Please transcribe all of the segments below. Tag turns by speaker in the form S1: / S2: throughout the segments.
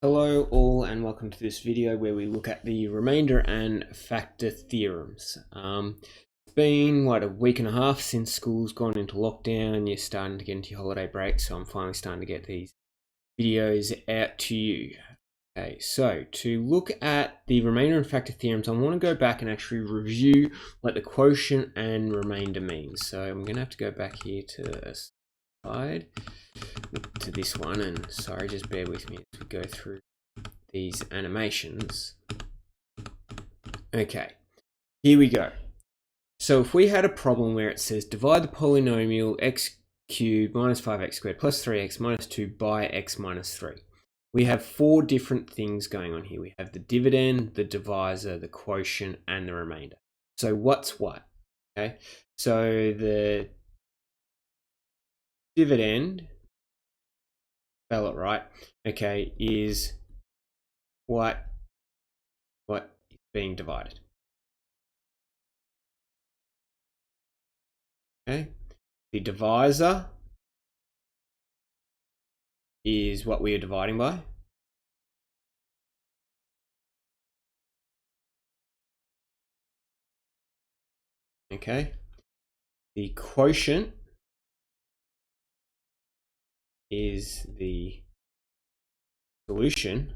S1: Hello all and welcome to this video where we look at the remainder and factor theorems. It's been a week and a half since school's gone into lockdown. You're starting to get into your holiday break, so I'm finally starting to get these videos out to you. Okay, so to look at the remainder and factor theorems, I want to go back and actually review what the quotient and remainder means. So I'm going to have to go back here to a slide to this one, and sorry, just bear with me as we go through these animations. Okay, here we go. So if we had a problem where it says divide the polynomial x cubed minus 5x squared plus 3x minus 2 by x minus 3. We have four different things going on here. We have the dividend, the divisor, the quotient, and the remainder. So what's what? Okay, so the dividend, spell it right, okay, is what is being divided. Okay, the divisor is what we are dividing by. Okay, the quotient is the solution,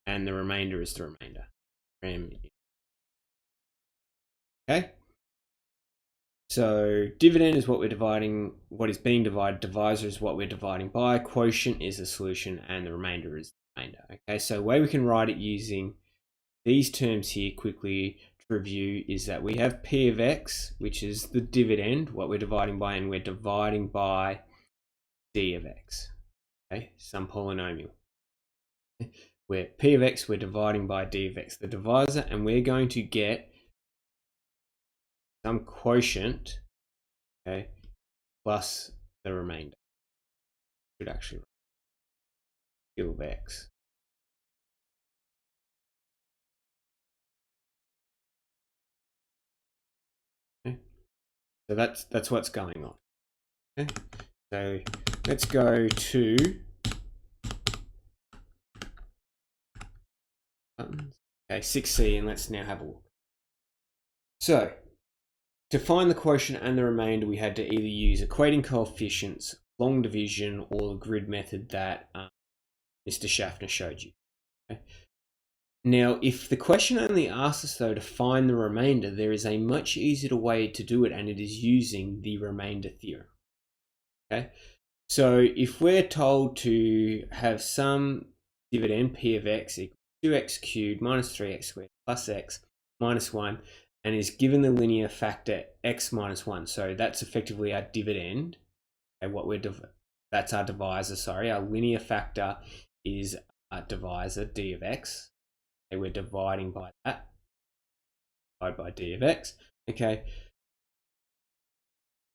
S1: and the remainder is the remainder. Okay, so dividend is what we're dividing, what is being divided, divisor is what we're dividing by, quotient is the solution, and the remainder is the remainder. Okay, so the way we can write it using these terms here quickly to review is that we have p of x, which is the dividend, what we're dividing by, and we're dividing by d of x, okay, some polynomial. Where p of x, we're dividing by d of x, the divisor, and we're going to get some quotient, okay, plus the remainder. Should actually q of x. Okay, so that's what's going on. Okay, so let's go to buttons. Okay, 6c, and let's now have a look. So to find the quotient and the remainder, we had to either use equating coefficients, long division, or the grid method that Mr. Schaffner showed you. Okay. Now, if the question only asks us though to find the remainder, there is a much easier way to do it, and it is using the remainder theorem. Okay, so if we're told to have some dividend p of x equals 2x cubed minus 3x squared plus x minus 1, and is given the linear factor x minus 1, so that's effectively our dividend. Okay, that's our divisor. Sorry, our linear factor is our divisor d of x. Okay, we're dividing by that, divided by d of x. Okay,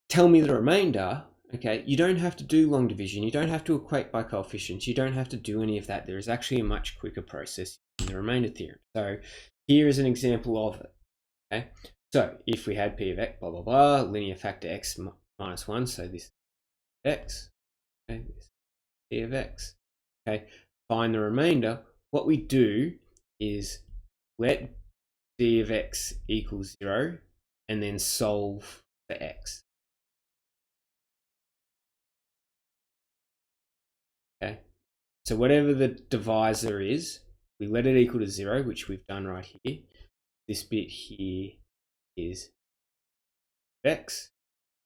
S1: tell me the remainder. Okay, you don't have to do long division. You don't have to equate by coefficients. You don't have to do any of that. There is actually a much quicker process in the remainder theorem. So here is an example of it. Okay, so if we had p of x, blah, blah, blah, linear factor x minus 1, so this is x, okay, this is p of x. Okay, find the remainder. What we do is let d of x equal 0 and then solve for x. Okay, so whatever the divisor is, we let it equal to 0, which we've done right here. This bit here is x,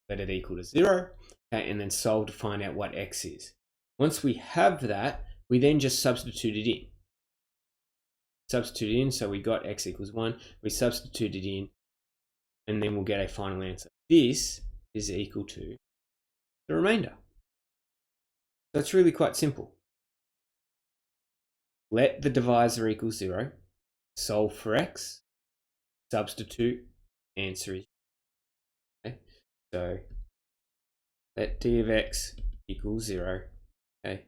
S1: let it equal to 0, okay, and then solve to find out what x is. Once we have that, we then just substitute it in. Substitute it in, so we got x equals 1, we substitute it in, and then we'll get a final answer. This is equal to the remainder. That's really quite simple. Let the divisor equal 0, solve for x, substitute, answer is, okay, so let d of x equal 0, okay,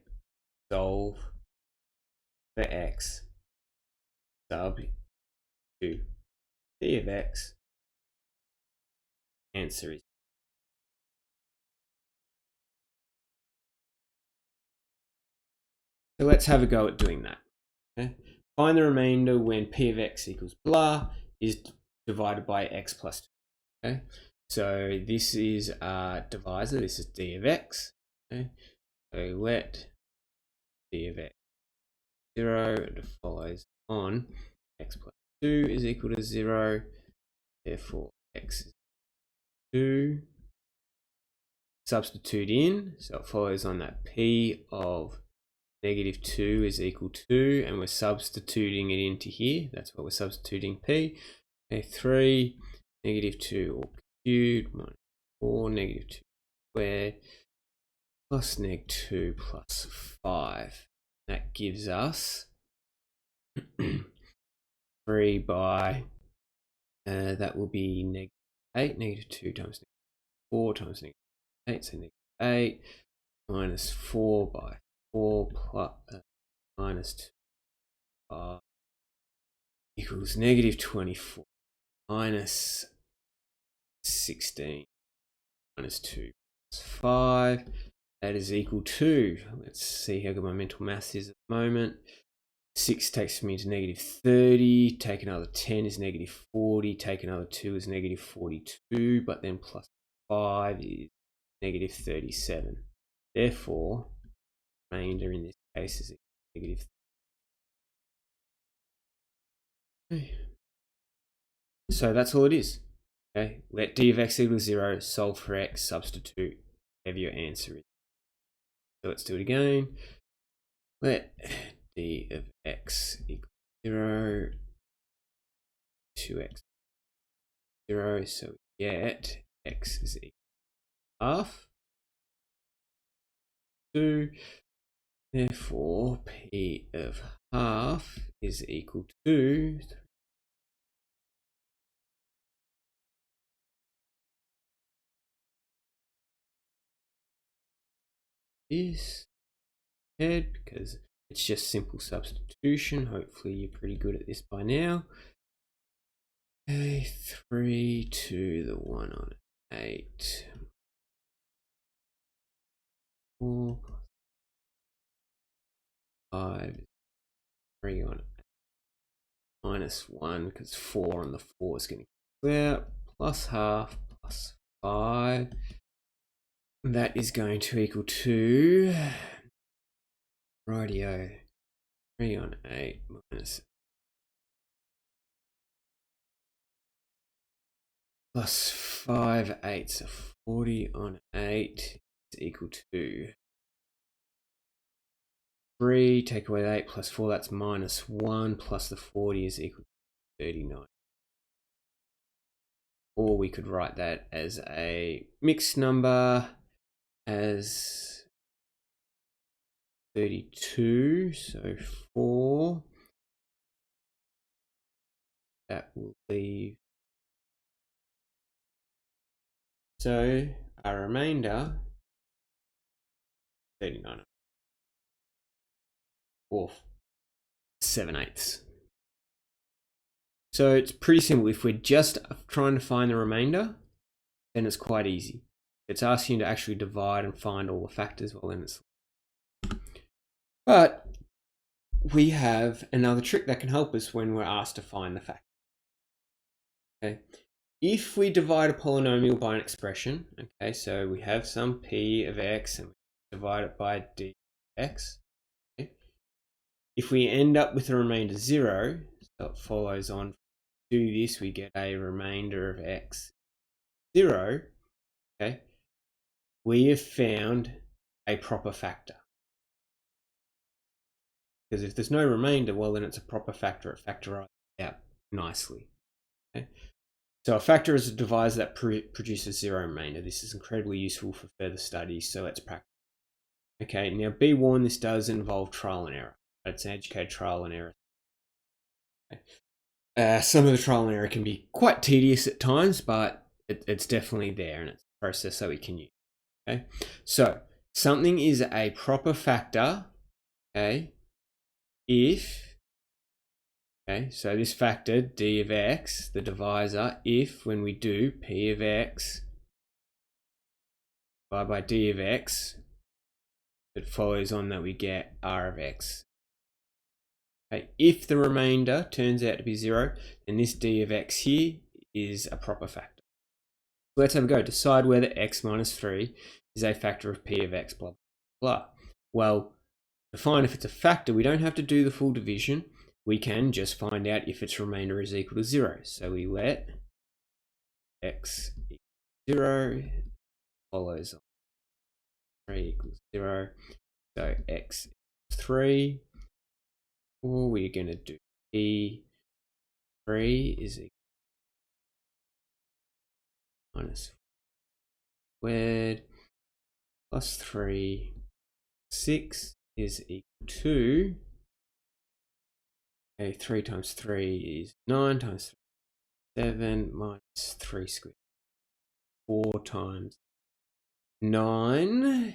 S1: solve for x, sub to d of x, answer is So let's have a go at doing that. Okay? Find the remainder when p of x equals blah is divided by x plus 2. Okay? So this is our divisor, this is d of x. Okay? So let d of x 0, and it follows on x plus 2 is equal to 0, therefore x is 2. Substitute in, so it follows on that p of negative 2 is equal to, and we're substituting it into here, that's what we're substituting p. Okay, 3, negative 2 all cubed, minus 4, negative 2 squared, plus neg 2 plus 5. That gives us 3 by, that will be negative 8, negative 2 times negative 4 times negative 8, so negative 8, minus 4 by 4 plus minus 2 equals negative 24 minus 16 minus 2 plus 5. That is equal to, let's see how good my mental maths is at the moment. 6 takes me to negative 30, take another 10 is negative 40, take another 2 is negative 42, but then plus 5 is negative 37. Therefore, remainder in this case is negative 30. Okay. So that's all it is. Okay, let d of x equal 0, solve for x, substitute, whatever your answer is. So let's do it again. Let d of x equal 0, 2x 0, so we get x is equal to half. 2. Therefore, p of half is equal to this head, because it's just simple substitution. Hopefully you're pretty good at this by now. Okay, 3 to the 1 on 8. 4 plus 5, 3 on 8. Minus 1, because 4 on the 4 is going to clear, plus half, plus 5. That is going to equal to, rightio, 3 on 8 minus plus 5 8, so 40 on 8 is equal to 3, take away the 8 plus 4, that's minus 1, plus the 40 is equal to 39. Or we could write that as a mixed number as 32, so 4. That will leave. So our remainder 39 or 7/8. So it's pretty simple. If we're just trying to find the remainder, then it's quite easy. It's asking you to actually divide and find all the factors, well then it's. But we have another trick that can help us when we're asked to find the factor. Okay. If we divide a polynomial by an expression, okay, so we have some p of x and we divide it by d of x. Okay. If we end up with a remainder 0, so it follows on, do this, we get a remainder of x 0, okay, we have found a proper factor. Because if there's no remainder, well then it's a proper factor, it factorizes out nicely. Okay. So a factor is a divisor that produces 0 remainder. This is incredibly useful for further studies, so let's practice. Okay, now be warned, this does involve trial and error. It's an educated trial and error. Okay. Some of the trial and error can be quite tedious at times, but it's definitely there and it's a process that we can use. Okay, so something is a proper factor, okay, if, okay, so this factor d of x, the divisor, if when we do p of x divided by d of x, it follows on that we get r of x. Okay, if the remainder turns out to be 0, then this d of x here is a proper factor. So let's have a go. Decide whether x minus 3 is a factor of p of x, blah, blah, blah. Well, to find if it's a factor, we don't have to do the full division. We can just find out if its remainder is equal to 0. So we let x equal 0, follows on 3 equals 0. So x equals 3. Or we're going to do p 3 is equal to minus squared plus 3, 6 is equal to, okay, 3 times 3 is 9 times 3 is 7 minus 3 squared. 4 times 9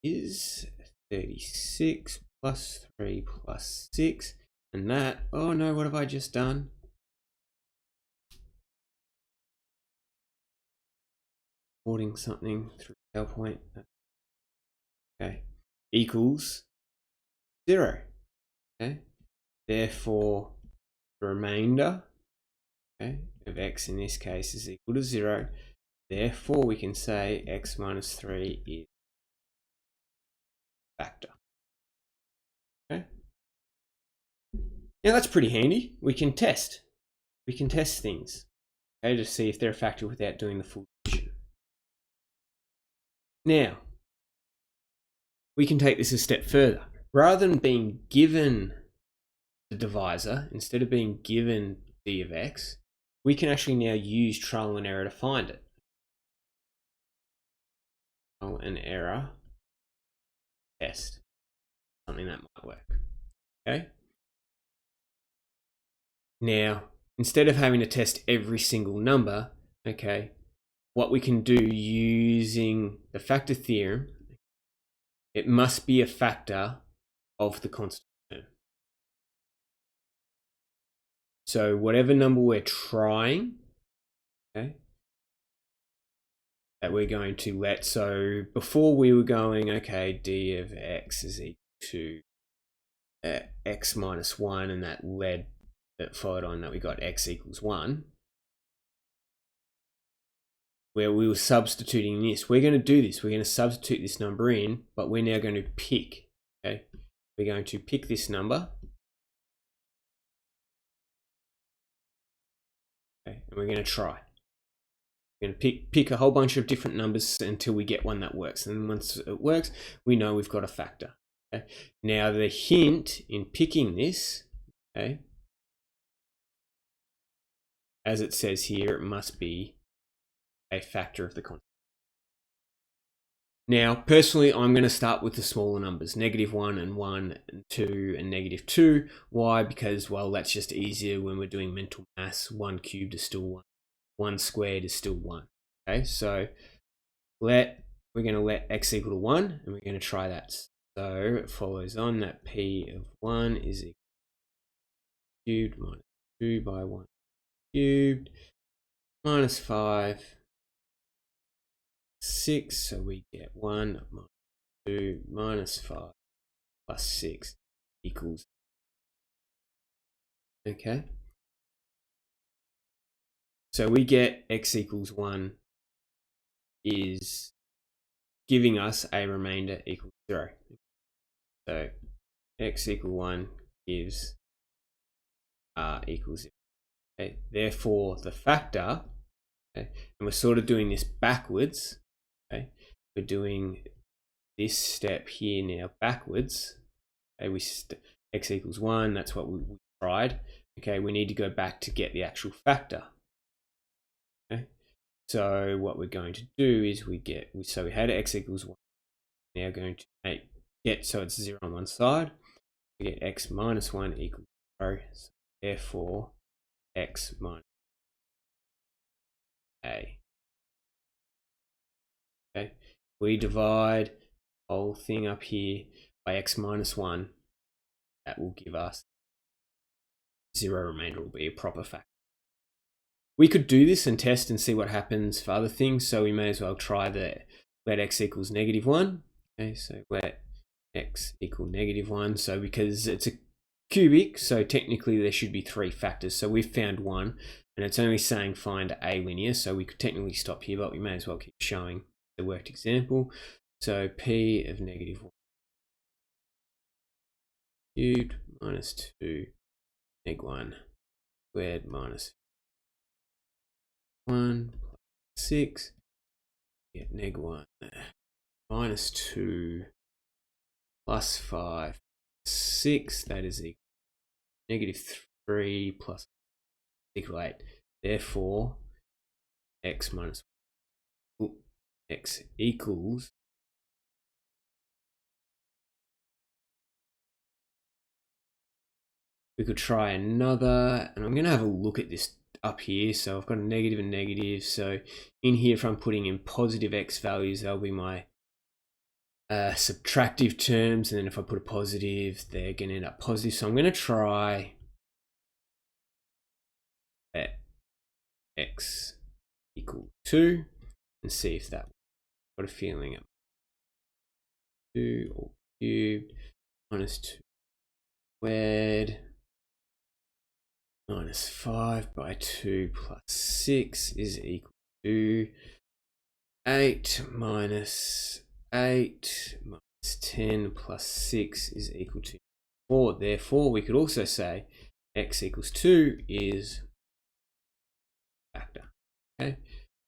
S1: is 36 plus 3 plus 6. And that, oh no, what have I just done? Recording something through PowerPoint. Okay, equals 0. Okay, therefore the remainder, okay, of x in this case is equal to 0. Therefore we can say x minus 3 is a factor. Okay, now that's pretty handy. We can test things, okay, to see if they're a factor without doing the full division. Now we can take this a step further. Rather than being given the divisor, instead of being given d of x, we can actually now use trial and error to find it. Trial and error test, something that might work. Okay. Now, instead of having to test every single number, okay, what we can do using the factor theorem, it must be a factor of the constant term. So whatever number we're trying, okay, that we're going to let, so before we were going, okay, d of x is equal to x minus 1, and that followed on that we got x equals 1. Where we were substituting this. We're going to do this. We're going to substitute this number in, but we're now going to pick. Okay, we're going to pick this number. Okay, and we're going to try. We're going to pick a whole bunch of different numbers until we get one that works. And once it works, we know we've got a factor. Okay. Now the hint in picking this, okay, as it says here, it must be a factor of the constant. Now, personally, I'm going to start with the smaller numbers, -1 and 1 and 2 and -2. Why? Because, well, that's just easier when we're doing mental maths. 1 cubed is still 1. 1 squared is still 1. Okay, so we're going to let x equal to 1, and we're going to try that. So it follows on that p of 1 is equal to cubed minus 2 by 1 cubed minus 5. 6, so we get 1 minus 2 minus 5 plus 6 equals, okay, so we get x equals 1 is giving us a remainder equal to 0. So x equal 1 gives r equals 0. Okay, therefore the factor, okay, and we're sort of doing this backwards. Okay, we're doing this step here now backwards. Okay, x equals 1, that's what we tried. Okay, we need to go back to get the actual factor. Okay, so what we're going to do is we had x equals 1. Now going to get, so it's 0 on one side. We get x minus 1 equals 0. So therefore, x minus a. Okay, we divide the whole thing up here by x minus 1. That will give us 0 remainder, will be a proper factor. We could do this and test and see what happens for other things, so we may as well try the let x equals -1. Okay, so let x equal -1. So because it's a cubic, so technically there should be 3 factors. So we've found one, and it's only saying find a linear, so we could technically stop here, but we may as well keep showing the worked example. So p of -1 cubed minus 2 neg1 squared minus 1 plus 6, get neg1 minus 2 plus 5 6, that is equal to -3 plus equal 8. Therefore, x minus x equals we could try another, and I'm going to have a look at this up here. So I've got a negative and negative. So in here, if I'm putting in positive x values, that'll be my subtractive terms, and then if I put a positive, they're going to end up positive. So I'm going to try x equal 2 and see if that. Got a feeling it 2 all cubed minus 2 squared minus 5 by 2 plus 6 is equal to 8 minus 8 minus 10 plus 6 is equal to 4. Therefore, we could also say x equals 2 is a factor. Okay.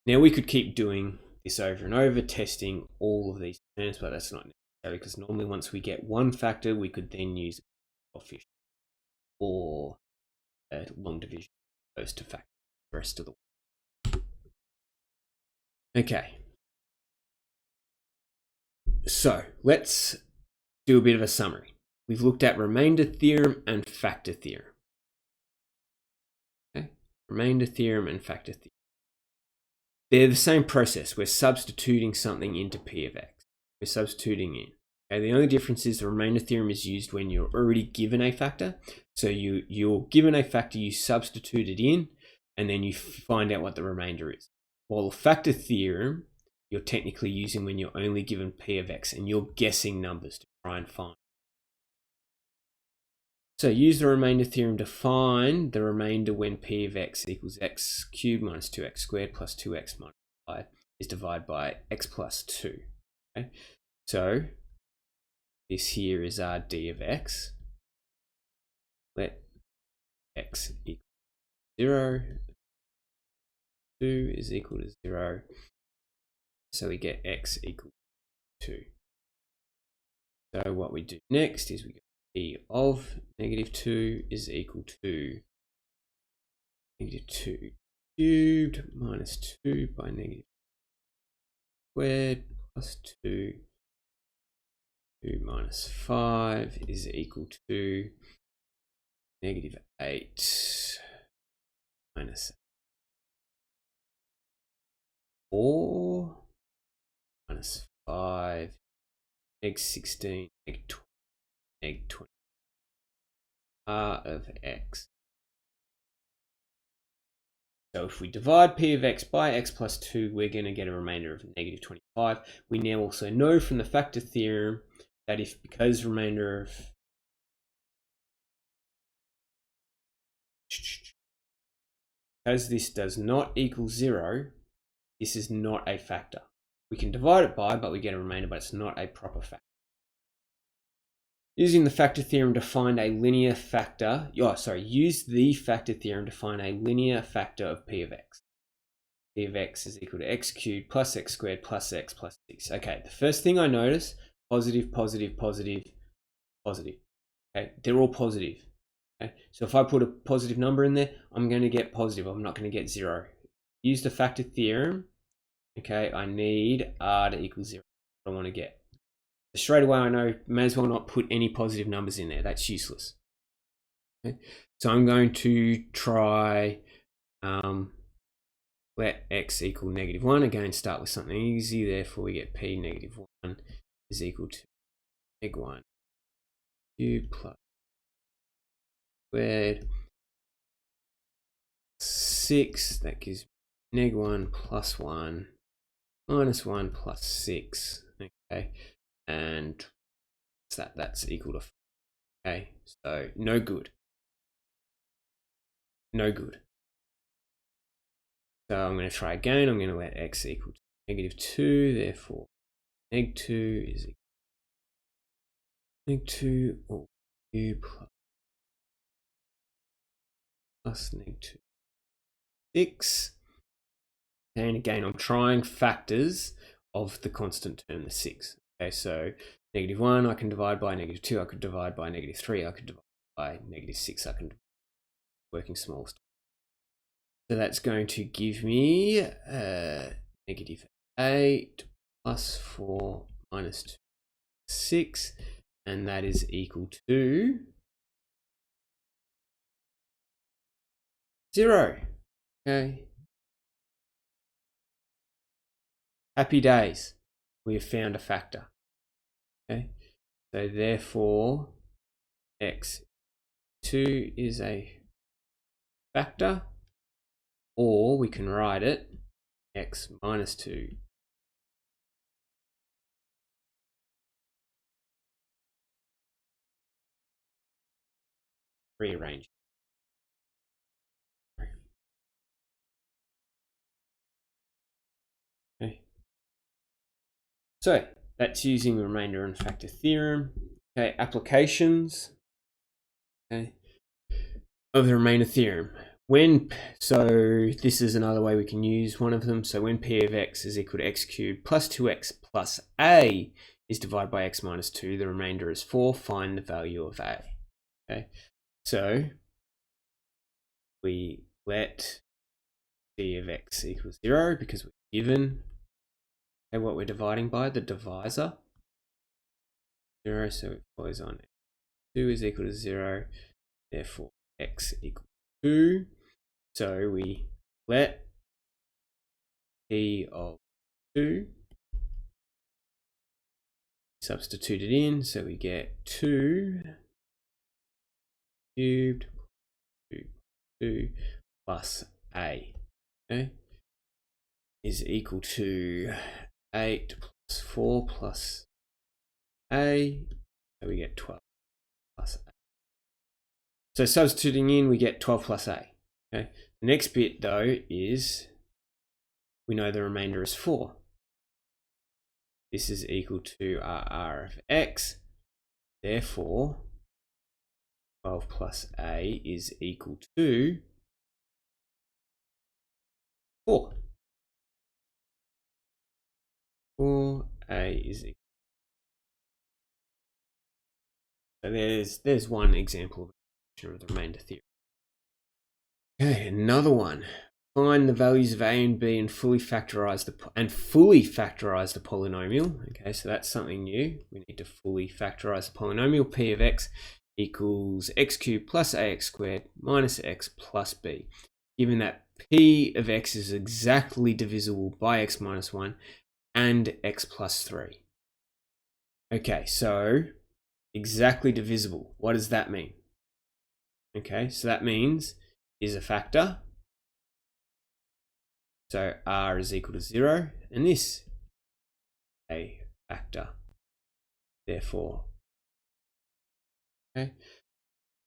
S1: Now we could keep doing this over and over, testing all of these terms, but that's not necessary because normally once we get one factor, we could then use coefficient or long division opposed to factor the rest of the way. Okay. So let's do a bit of a summary. We've looked at remainder theorem and factor theorem. Okay. Remainder theorem and factor theorem. They're the same process. We're substituting something into p of x. We're substituting in. Okay, the only difference is the remainder theorem is used when you're already given a factor. So you're given a factor, you substitute it in, and then you find out what the remainder is. While the factor theorem, you're technically using when you're only given p of x, and you're guessing numbers to try and find. So use the remainder theorem to find the remainder when p of x equals x cubed minus 2x squared plus 2x minus 5 is divided by x plus 2. Okay? So this here is our d of x. Let x equal 0. 2 is equal to 0. So we get x equal to 2. So what we do next is we go p of -2 is equal to -2 cubed minus 2 by -2 squared plus 2. 2 minus 5 is equal to -8 minus 4 minus 5 -16 -20 r of x. So if we divide p of x by x plus 2, we're going to get a remainder of -25. We now also know from the factor theorem that because remainder of because this does not equal 0, this is not a factor. We can divide it by, but we get a remainder, but it's not a proper factor. Using the factor theorem to find a linear factor, use the factor theorem to find a linear factor of p of x. P of x is equal to x cubed plus x squared plus x plus 6. Okay, the first thing I notice, positive, positive, positive, positive. Okay, they're all positive. Okay, so if I put a positive number in there, I'm going to get positive. I'm not going to get 0. Use the factor theorem. Okay, I need r to equal 0. I want to get. Straight away, I know may as well not put any positive numbers in there. That's useless. Okay, so I'm going to try let x equal -1. Again, start with something easy. Therefore, we get p -1 is equal to -1 cubed plus squared 6. That gives -1 plus 1 minus 1 plus 6. Okay, and that. That's equal to 4. Okay, so no good. No good. So I'm going to try again. I'm going to let x equal to -2. Therefore, -2 is equal to -2 or u plus -2 6. And again, I'm trying factors of the constant term, the 6. Okay, so -1 I can divide by, -2 I could divide by, -3 I could divide by, -6 I can working smallest. So that's going to give me -8 plus 4 minus 2, 6, and that is equal to 0. Okay. Happy days. We have found a factor. Okay. So therefore, x2 is a factor, or we can write it x minus 2 rearrange. Okay. So that's using the remainder and factor theorem. Okay, applications. Okay, of the remainder theorem. So this is another way we can use one of them. So when p of x is equal to x cubed plus 2x plus a is divided by x minus 2, the remainder is 4. Find the value of a. Okay, so we let p of x equal 0 because we're given what we're dividing by, the divisor 0. So it follows on 2 is equal to 0. Therefore, x equals 2. So we let p of 2, substitute it in, so we get 2 cubed 2 plus a, okay, is equal to 8 plus 4 plus a, so we get 12 plus a. So substituting in, we get 12 plus a. Okay. The next bit though is we know the remainder is 4. This is equal to r of x. Therefore, 12 plus a is equal to 4. 4a is equal. So there's one example of the remainder theorem. Okay, another one. Find the values of a and b and fully factorize the polynomial. Okay, so that's something new. We need to fully factorize the polynomial. P of x equals x cubed plus ax squared minus x plus b. Given that p of x is exactly divisible by x minus 1 and x plus 3. Okay, so exactly divisible. What does that mean? Okay, so that means is a factor. So r is equal to 0, and this a factor. Therefore, okay.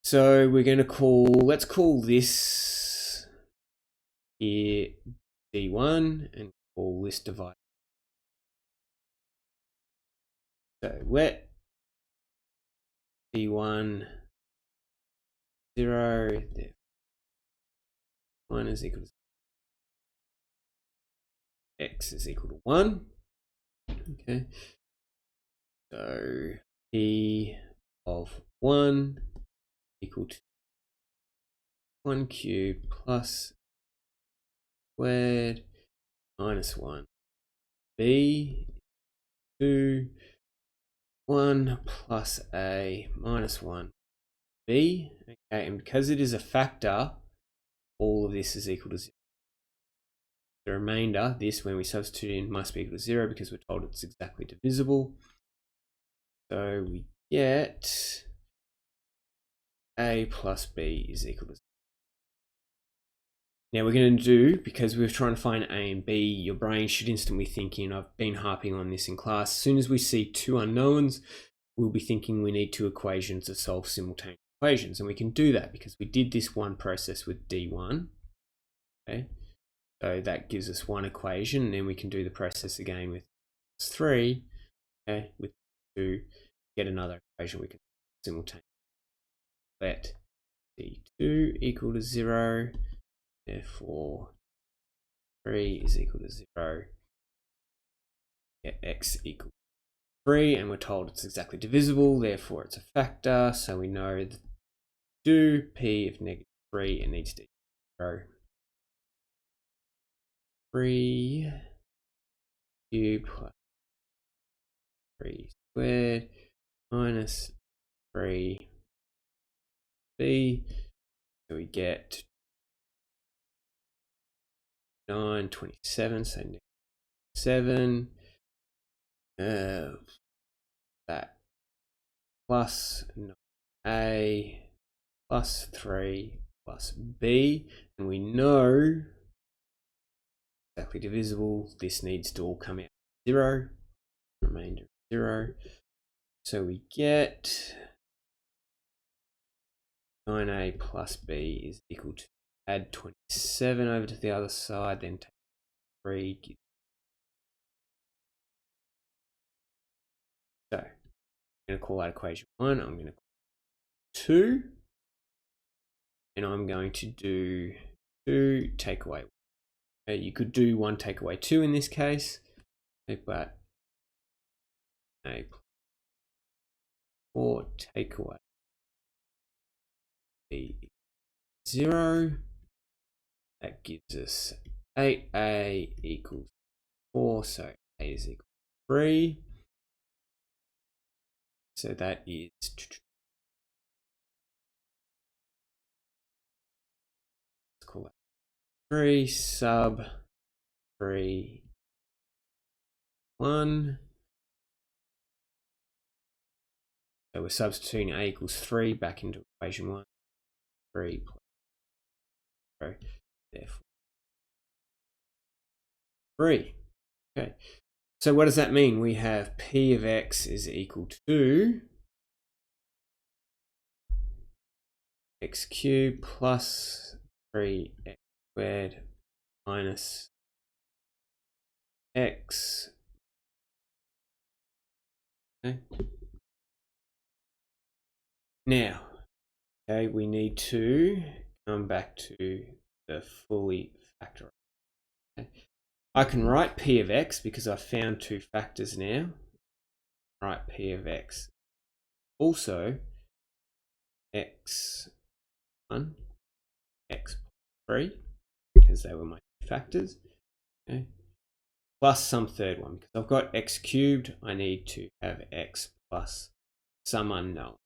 S1: So we're going to let's call this here d1 and call this divided. So let d1 0, 1 is equal to x is equal to 1. Okay. So p of 1 equal to 1 cubed plus squared minus 1 b 2 1 plus a minus 1 b. Okay, and because it is a factor, all of this is equal to 0. The remainder, this, when we substitute in, must be equal to 0 because we're told it's exactly divisible. So we get a plus b is equal to 0. Now we're going to do, because we're trying to find a and b, your brain should instantly think in, I've been harping on this in class, as soon as we see two unknowns, we'll be thinking we need two equations to solve simultaneous equations, and we can do that because we did this one process with D1. Okay, so that gives us one equation, and then we can do the process again with 3. Okay, with 2, get another equation we can simultaneously. Let D2 equal to 0, therefore 3 is equal to 0. Get x equal to 3, and we're told it's exactly divisible, therefore it's a factor, so we know that do p of -3, it needs to be 0. 3 cubed plus 3 squared minus 3b, so we get 9, 27, so -7, that plus a plus 3 plus b, and we know exactly divisible, this needs to all come out 0, remainder 0, so we get 9a plus b is equal to, add 27 over to the other side, then take 3. So I'm going to call that equation 1, I'm going to call 2, and I'm going to do 2 take away 1. You could do 1 take away 2 in this case, but a 4 take away b 0, that gives us 8a equals 4, so a is equal to 3. So that is, let's call it 3 sub 3 1. So we're substituting a equals 3 back into equation 1. 3 plus 0, therefore 3. Okay. So what does that mean? We have p of x is equal to x cubed plus 3x squared minus x. Okay. Now, okay, we need to come back to the fully factorized. Okay. I can write p of x because I've found two factors now. Write p of x. Also, x1, x3, because they were my factors. Okay. Plus some third one, because I've got x cubed, I need to have x plus some unknown.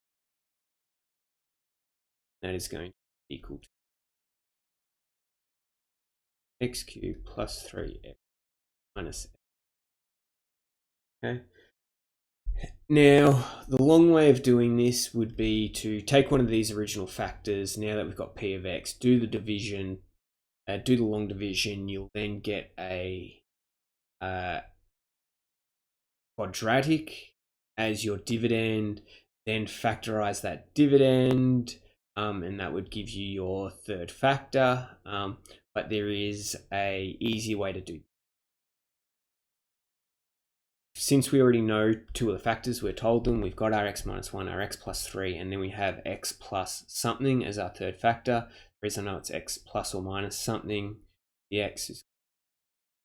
S1: That is going to be equal to x cubed plus 3x minus x. Okay. Now, the long way of doing this would be to take one of these original factors, now that we've got p of x, do the division, do the long division, you'll then get a quadratic as your dividend, then factorize that dividend, and that would give you your third factor, but there is a easier way to do. Since we already know two of the factors, we're told them, we've got our x minus 1, our x plus 3, and then we have x plus something as our third factor. The reason I know it's x plus or minus something, the x is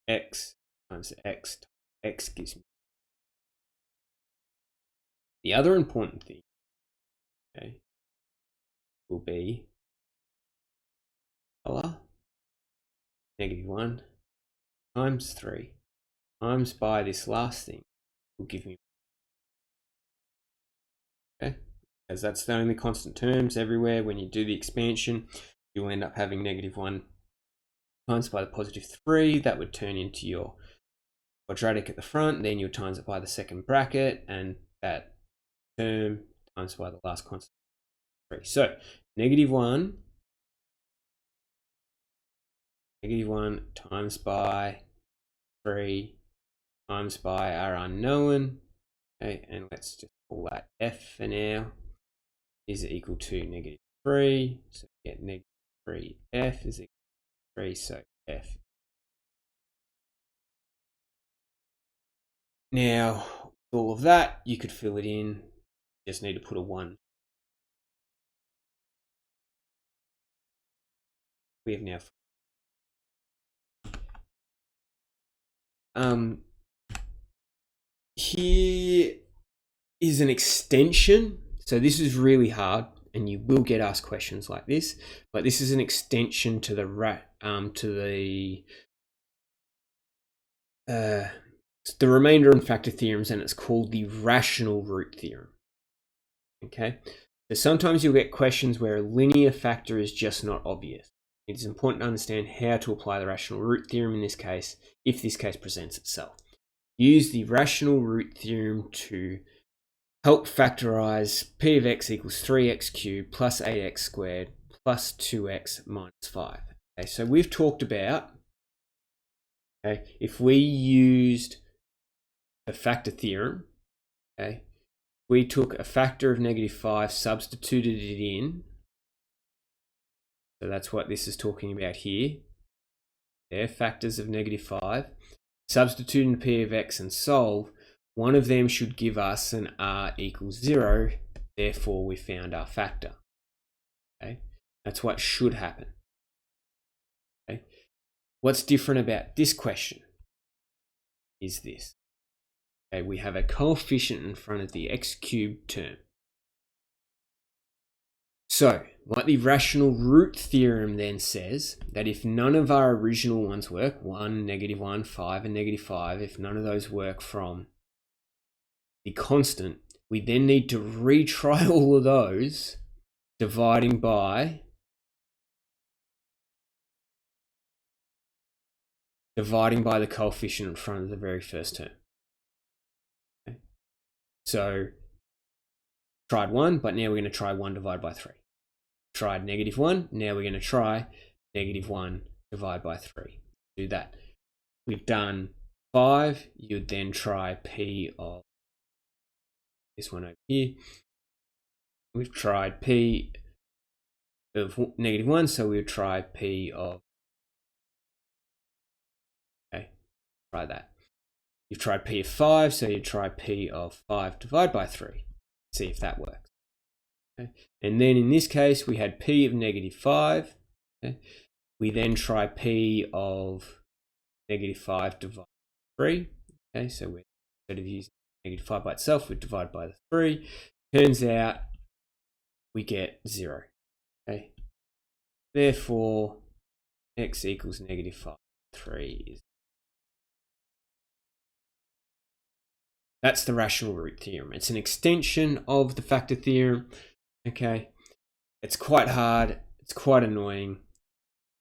S1: x times x. X gives me. The other important thing, okay, will be color, -1 times 3 times by this last thing will give me, okay, as that's the only constant terms everywhere. When you do the expansion, you'll end up having -1 times by the +3. That would turn into your quadratic at the front, then you'll times it by the second bracket, and that term times by the last constant 3. So -1 times by 3 times by our unknown. Okay, and let's just call that f for now, is equal to -3. So we get -3f is equal to 3, so f. Now, with all of that, you could fill it in. You just need to put a 1. We have now. Here is an extension. So this is really hard, and you will get asked questions like this. But this is an extension to the remainder and factor theorems, and it's called the rational root theorem. Okay, so sometimes you'll get questions where a linear factor is just not obvious. It's important to understand how to apply the rational root theorem in this case, if this case presents itself. Use the rational root theorem to help factorize p of x equals 3x cubed plus 8x squared plus 2x minus 5. Okay, so we've talked about, okay, if we used a factor theorem, okay, we took a factor of -5, substituted it in. So that's what this is talking about here. They're factors of -5. Substitute in p of x and solve. One of them should give us an r equals 0. Therefore, we found our factor. Okay, that's what should happen. Okay, what's different about this question is this. Okay, we have a coefficient in front of the x cubed term. So, what the rational root theorem then says, that if none of our original ones work, 1, -1, 5, and -5, if none of those work from the constant, we then need to retry all of those, dividing by the coefficient in front of the very first term. Okay. So, tried 1, but now we're going to try 1 divided by 3. Tried -1, now we're going to try -1 divided by 3. Do that. We've done 5, you'd then try p of this one over here. We've tried p of -1, so we would try p of, okay, try that. You've tried p of 5, so you try p of 5 divided by 3. See if that works. Okay. And then in this case, we had p of -5. Okay. We then try p of -5 divided by 3. Okay, so we're, instead of using -5 by itself, we divide by the 3. Turns out we get 0. Okay. Therefore, x equals -5. 3 is. That's the rational root theorem. It's an extension of the factor theorem. Okay, it's quite hard. It's quite annoying.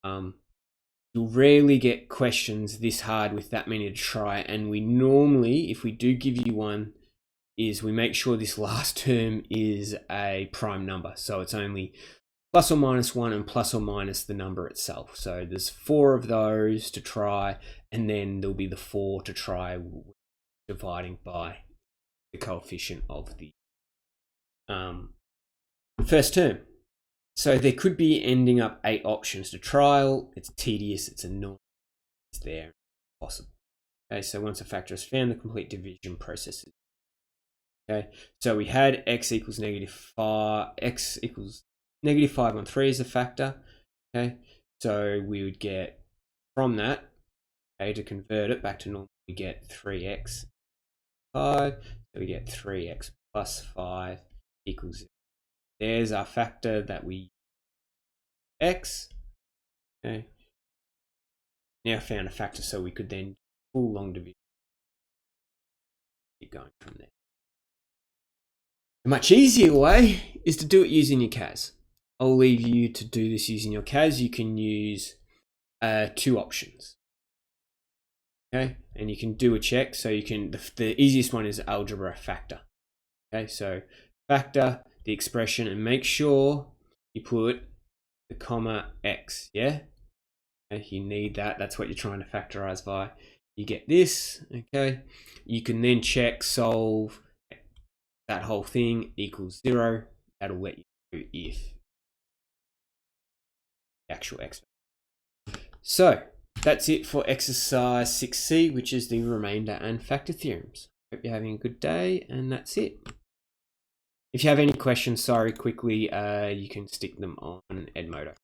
S1: You'll rarely get questions this hard with that many to try. And we normally, if we do give you one, is we make sure this last term is a prime number. So it's only plus or minus 1 and plus or minus the number itself. So there's 4 of those to try, and then there'll be the 4 to try dividing by the coefficient of the first term. So there could be ending up 8 options to trial. It's tedious, it's annoying, it's there, it's possible. Okay, so once a factor is found, the complete division process is. Okay, so we had x equals -5, x equals -5 on 3 as a factor. Okay, so we would get from that, okay, to convert it back to normal, we get 3x 5, so we get 3x plus 5 equals 0. There's our factor that we x. Okay. Now found a factor, so we could then full long division. Keep going from there. A much easier way is to do it using your CAS. I'll leave you to do this using your CAS. You can use 2 options. Okay, and you can do a check. So you can, the easiest one is algebra factor. Okay, so factor the expression and make sure you put the comma x, yeah? Okay, you need that. That's what you're trying to factorize by. You get this, okay? You can then check, solve that whole thing equals 0. That'll let you know if the actual x. So that's it for exercise 6C, which is the remainder and factor theorems. Hope you're having a good day, and that's it. If you have any questions, quickly, you can stick them on Edmodo.